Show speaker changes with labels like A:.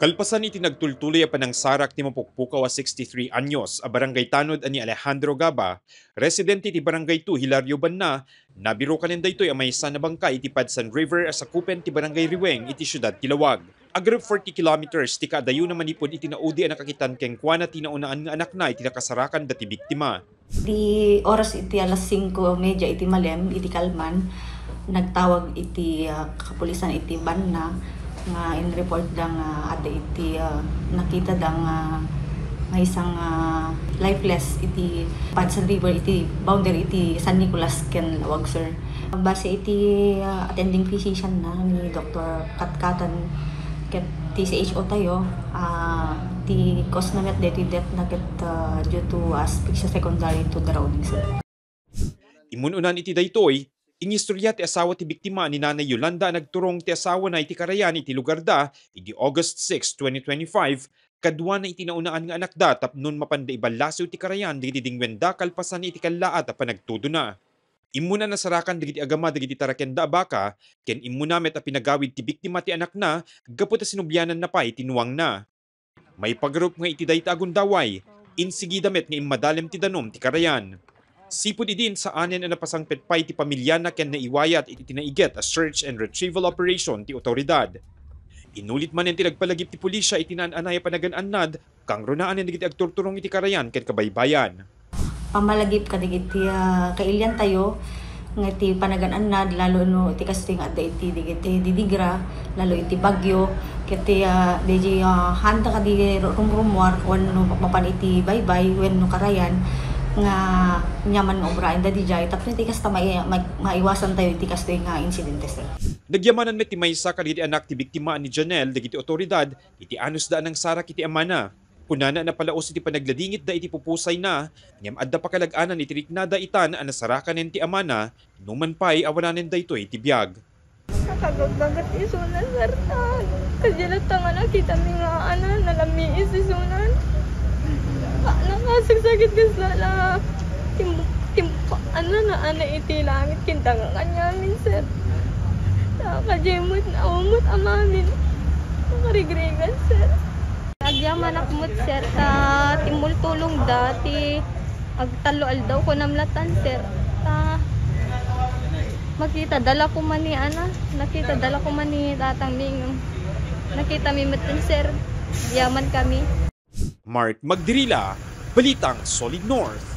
A: Kalpasan iti nagtultuloy a panangsarak ti mapukpukaw a 63 anyos a barangay tanod ani Alejandro Gaba, residente ti barangay 2 Hilario Banna, nabiro kanen daytoy a maysa na bangka iti Padsan River as sakupen ti barangay Riweng iti syudad Tilawag. Agrip 40 kilometers ti kadayo na manipod iti naudi a nakakitan keng kuana ti naunaan nga anak na iti nakasarakan dati biktima.
B: Di oras iti alas 5:30 iti malem iti Kalman, nagtawag iti kapulisan iti Banna nga in report dang ada iti nakita dang nga isang lifeless iti Padsan River iti boundary iti San Nicolas ken Lawag, sir. Base iti attending physician na ni Dr. Katkatan ket TCHO tayo, the cause na met death na ket due to asphyxia secondary to drowning, sir.
A: Imununan iti daytoy, ingistorya ti asawa ti biktima ni Nanay Yolanda nagturong ti asawa na iti Karayan iti lugar da iti August 6, 2025, kadwa na iti naunaan nga anak da tapnon mapanda ibalaso ti Karayan digiti dingwenda kalpasan iti kallaat a panagtudo na. Imuna nasarakan digiti agama digiti tarakenda baka ken imuna met a pinagawid ti biktima ti anak na gapu ta sinubyanan na pa iti nuwang na. May pagrup nga iti dayta agundaway, insigida met nga immadalem ti danom ti Karayan. Sipod idin sa anen na napasangpet pa iti pamilya na ken naiwayat iti tinaiget a search and retrieval operation ti otoridad. Inulit man ti nagpalagip ti pulisya iti naan-anay panagan-annad kang runaan digiti agturturong iti Karayan ken kabaybayan.
B: Pamalagip kadigiti kailyan tayo nga iti panagan-annad lalo no iti kasting adda iti digiti didigra lalo iti bagyo ket deji handa kadi rumrumwar wenno mapan iti baybay wenno Karayan nga nyaman nga obrain da dijay tapno iti kasta maiwasan tayo iti kastoy nga insidente, sir.
A: Nagyamanan met ti maysa kadagiti anak ti biktima ni Janelle dagiti otoridad iti anus da nang sarak iti amana. Kunana na palaos iti panagladingit da iti pupusay na ngem adda pakalag-anan iti riknada itan a nasarakanen ti amana numan pay awananen daytoy iti biag.
C: Nakagagdagat isunan, sir. Kadyalat nga nakita mi nga nalami isunan. Nakasagsagit ka sana ana iti langit kinta nga kanyamin, sir. Nakakajemot na umot amamin. Nakarigrigan, sir. Agyaman akmot, sir, ta timultulong dati agtalo aldaw ko namlatan, sir. Makita dala ko man ni nakita dala ko man ni tatang Mingong. Nakita mi metten, sir. Yaman kami.
A: Mark Magdirila, Balitang Solid North.